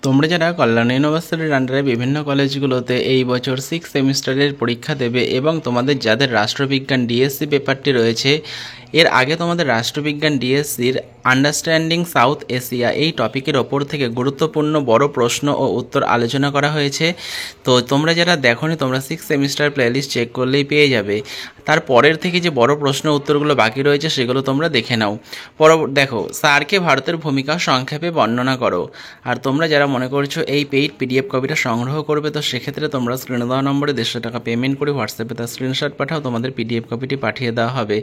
তোমরা যারা কল্যাণ ইউনিভার্সিটির আন্ডারে বিভিন্ন কলেজগুলোতে এই বছর 6 সেমিস্টারের পরীক্ষা দেবে এবং তোমাদের যাদের রাষ্ট্রবিজ্ঞান ডিএসসি পেপারটি রয়েছে, এর আগে তোমাদের রাষ্ট্রবিজ্ঞান ডিএসসির আন্ডারস্ট্যান্ডিং সাউথ এশিয়া এই টপিকের ওপর থেকে গুরুত্বপূর্ণ বড় প্রশ্ন ও উত্তর আলোচনা করা হয়েছে। তো তোমরা যারা দেখোনি, তোমরা 6 সেমিস্টার প্লেলিস্ট চেক করলেই পেয়ে যাবে। তারপরের থেকে যে বড় প্রশ্ন উত্তরগুলো বাকি রয়েছে সেগুলো তোমরা দেখে নাও। দেখো, স্যারকে ভারতের ভূমিকা সংক্ষেপে বর্ণনা করো। আর তোমরা যারা মনে করছো এই পেইড পিডিএফ কপিটা সংগ্রহ করবে, তো সেক্ষেত্রে তোমরা স্ক্রিনে দেওয়া নম্বরে 150 টাকা পেমেন্ট করে হোয়াটসঅ্যাপে তার স্ক্রিনশট পাঠাও, তোমাদের পিডিএফ কপিটি পাঠিয়ে দেওয়া হবে।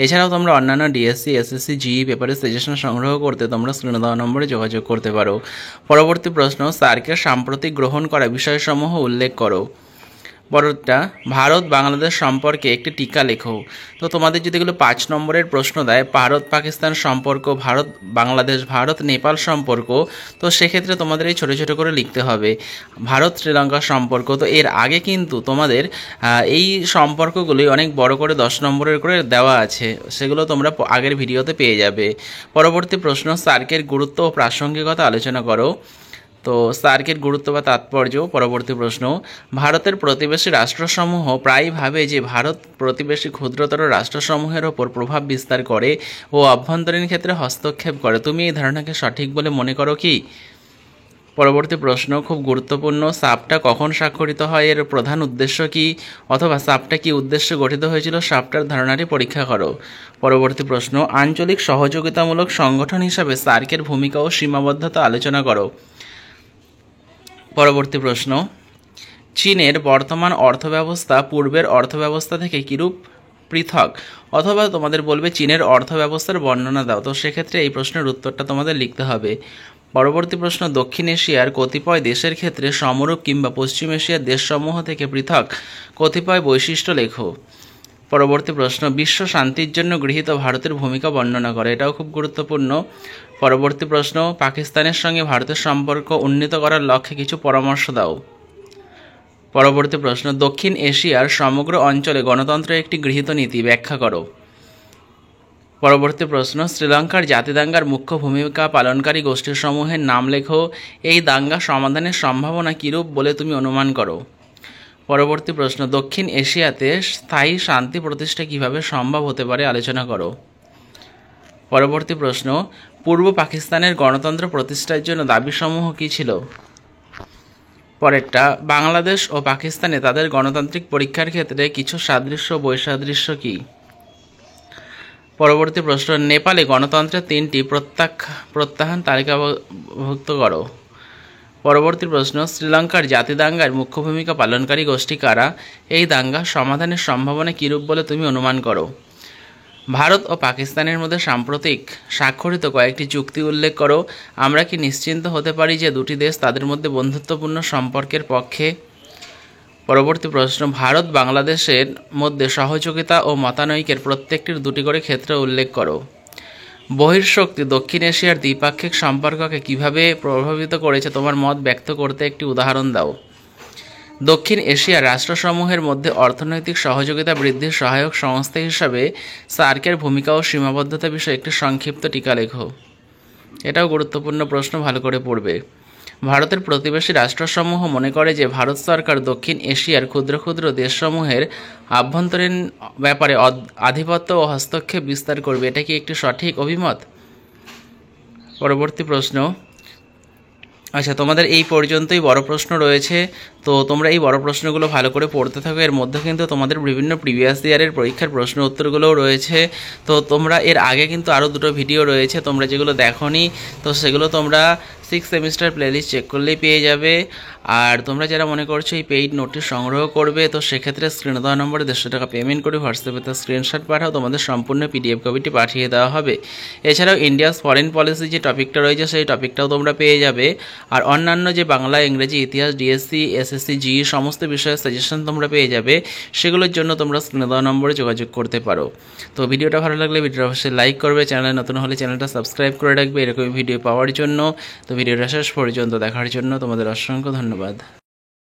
এছাড়াও তোমরা অন্যান্য ডিএসসি, এসএসসি, জিই পেপারের সাজেশন সংগ্রহ করতে তোমরা স্ক্রিনে দেওয়া নম্বরে যোগাযোগ করতে পারো। পরবর্তী প্রশ্ন, স্যারকে সাম্প্রতিক গ্রহণ করা বিষয়সমূহ উল্লেখ করো। পরেরটা, ভারত বাংলাদেশ সম্পর্কে একটি টিকা লেখো। তো তোমাদের যদি এগুলো 5 নম্বরের প্রশ্ন দেয়, ভারত পাকিস্তান সম্পর্ক, ভারত বাংলাদেশ, ভারত নেপাল সম্পর্ক, তো সেক্ষেত্রে তোমাদের এই ছোটো ছোটো করে লিখতে হবে। ভারত শ্রীলঙ্কা সম্পর্ক, তো এর আগে কিন্তু তোমাদের এই সম্পর্কগুলি অনেক বড় করে 10 নম্বরের করে দেওয়া আছে, সেগুলো তোমরা আগের ভিডিওতে পেয়ে যাবে। পরবর্তী প্রশ্ন, সার্কের গুরুত্ব ও প্রাসঙ্গিকতা আলোচনা করো। তো সার্কের গুরুত্ব বা তাৎপর্য। পরবর্তী প্রশ্ন, ভারতের প্রতিবেশী রাষ্ট্রসমূহ প্রায় ভাবে যে ভারত প্রতিবেশী ক্ষুদ্রতর রাষ্ট্রসমূহের ওপর প্রভাব বিস্তার করে ও অভ্যন্তরীণ ক্ষেত্রে হস্তক্ষেপ করে। তুমি এই ধারণাকে সঠিক বলে মনে করো কি? পরবর্তী প্রশ্ন খুব গুরুত্বপূর্ণ, সাপটা কখন স্বাক্ষরিত হয়, এর প্রধান উদ্দেশ্য কি, অথবা সাপটা কি উদ্দেশ্যে গঠিত হয়েছিল, সাপটার ধারণাটি পরীক্ষা করো। পরবর্তী প্রশ্ন, আঞ্চলিক সহযোগিতামূলক সংগঠন হিসাবে সার্কের ভূমিকা ও সীমাবদ্ধতা আলোচনা করো। পরবর্তী প্রশ্ন, চীনের বর্তমান অর্থব্যবস্থা পূর্বের অর্থব্যবস্থা থেকে কিরূপ পৃথক, অথবা তোমাদের বলবে চীনের অর্থব্যবস্থার বর্ণনা দাও। তো সেক্ষেত্রে এই প্রশ্নের উত্তরটা তোমাদের লিখতে হবে। পরবর্তী প্রশ্ন, দক্ষিণ এশিয়ার কতিপয় দেশের ক্ষেত্রে সমরূপ কিংবা পশ্চিম এশিয়ার দেশসমূহ থেকে পৃথক কতিপয় বৈশিষ্ট্য লেখো। পরবর্তী প্রশ্ন, বিশ্ব শান্তির জন্য গৃহীত ভারতের ভূমিকা বর্ণনা করে, এটাও খুব গুরুত্বপূর্ণ। পরবর্তী প্রশ্ন, পাকিস্তানের সঙ্গে ভারতের সম্পর্ক উন্নীত করার লক্ষ্যে কিছু পরামর্শ দাও। পরবর্তী প্রশ্ন, দক্ষিণ এশিয়ার সমগ্র অঞ্চলে গণতন্ত্রের একটি গৃহীত নীতি ব্যাখ্যা করো। পরবর্তী প্রশ্ন, শ্রীলঙ্কার জাতি দাঙ্গার মুখ্য ভূমিকা পালনকারী গোষ্ঠীসমূহের নাম লেখো। এই দাঙ্গা সমাধানের সম্ভাবনা কিরূপ বলে তুমি অনুমান করো। পরবর্তী প্রশ্ন, দক্ষিণ এশিয়াতে স্থায়ী শান্তি প্রতিষ্ঠা কিভাবে সম্ভব হতে পারে আলোচনা করো। পরবর্তী প্রশ্ন, পূর্ব পাকিস্তানের গণতন্ত্র প্রতিষ্ঠার জন্য দাবিসমূহ কী ছিল। পরেরটা, বাংলাদেশ ও পাকিস্তানে তাদের গণতান্ত্রিক পরীক্ষার ক্ষেত্রে কিছু সাদৃশ্য বৈসাদৃশ্য কী। পরবর্তী প্রশ্ন, নেপালে গণতন্ত্রের 3টি প্রত্যাখ্যান তালিকাভুক্ত করো। পরবর্তী প্রশ্ন, শ্রীলঙ্কার জাতি দাঙ্গার মুখ্য ভূমিকা পালনকারী গোষ্ঠী কারা, এই দাঙ্গা সমাধানের সম্ভাবনা কিরূপ বলে তুমি অনুমান করো। ভারত ও পাকিস্তানের মধ্যে সাম্প্রতিক স্বাক্ষরিত কয়েকটি চুক্তি উল্লেখ করো। আমরা কি নিশ্চিন্ত হতে পারি যে দুটি দেশ তাদের মধ্যে বন্ধুত্বপূর্ণ সম্পর্কের পক্ষে। পরবর্তী প্রশ্ন, ভারত বাংলাদেশের মধ্যে সহযোগিতা ও মতানৈক্যের প্রত্যেকটির 2টি করে ক্ষেত্র উল্লেখ করো। বহির্শক্তি দক্ষিণ এশিয়ার দ্বিপাক্ষিক সম্পর্ককে কিভাবে প্রভাবিত করেছে তোমার মত ব্যক্ত করতে একটি উদাহরণ দাও। দক্ষিণ এশিয়ার রাষ্ট্রসমূহের মধ্যে অর্থনৈতিক সহযোগিতা বৃদ্ধির সহায়ক সংস্থা হিসাবে সার্কের ভূমিকা ও সীমাবদ্ধতা বিষয়ে একটি সংক্ষিপ্ত টিকা লেখো। এটাও গুরুত্বপূর্ণ প্রশ্ন, ভালো করে পড়বে। ভারতের প্রতিবেশী রাষ্ট্রসমূহ মনে করে যে ভারত সরকার দক্ষিণ এশিয়ার ক্ষুদ্র ক্ষুদ্র দেশসমূহের আভ্যন্তরীণ ব্যাপারে আধিপত্য ও হস্তক্ষেপ বিস্তার করবে, এটা কি একটি সঠিক অভিমত। পরবর্তী প্রশ্ন, আচ্ছা তোমাদের এই পর্যন্তই বড় প্রশ্ন রয়েছে, তো তোমরা এই বড় প্রশ্নগুলো ভালো করে পড়তে থাকো। এর মধ্যে কিন্তু তোমাদের বিভিন্ন প্রিভিয়াস ইয়ারের পরীক্ষার প্রশ্ন উত্তরগুলোও রয়েছে। তো তোমরা এর আগে কিন্তু আরও 2টো ভিডিও রয়েছে, তোমরা যেগুলো দেখোনি, তো সেগুলো তোমরা 6 সেমিস্টার প্লেলিস্ট চেক করলেই পেয়ে যাবে। আর তোমরা যারা মনে করছো এই পেইড নোটটি সংগ্রহ করবে, তো সেক্ষেত্রে স্ক্রিনে দেওয়া নম্বরে 150 টাকা পেমেন্ট করে হোয়াটসঅ্যাপে তার স্ক্রিনশট পাঠাও, তোমাদের সম্পূর্ণ পিডিএফ কপিটি পাঠিয়ে দেওয়া হবে। এছাড়াও ইন্ডিয়াস ফরেন পলিসি যে টপিকটা রয়েছে সেই টপিকটাও তোমরা পেয়ে যাবে। আর অন্যান্য যে বাংলা, ইংরেজি, ইতিহাস, ডিএসসি, এসএসসি, জিই সমস্ত বিষয়ের সাজেশন তোমরা পেয়ে যাবে, সেগুলোর জন্য তোমরা স্ক্রিনে দেওয়া নম্বরে যোগাযোগ করতে পারো। তো ভিডিওটা ভালো লাগলে ভিডিওটা অবশ্যই লাইক করবে, চ্যানেলে নতুন হলে চ্যানেলটা সাবস্ক্রাইব করে রাখবে এরকম ভিডিও পাওয়ার জন্য। তো ভিডিওটা শেষ পর্যন্ত দেখার জন্য তোমাদের অসংখ্য ধন্যবাদ।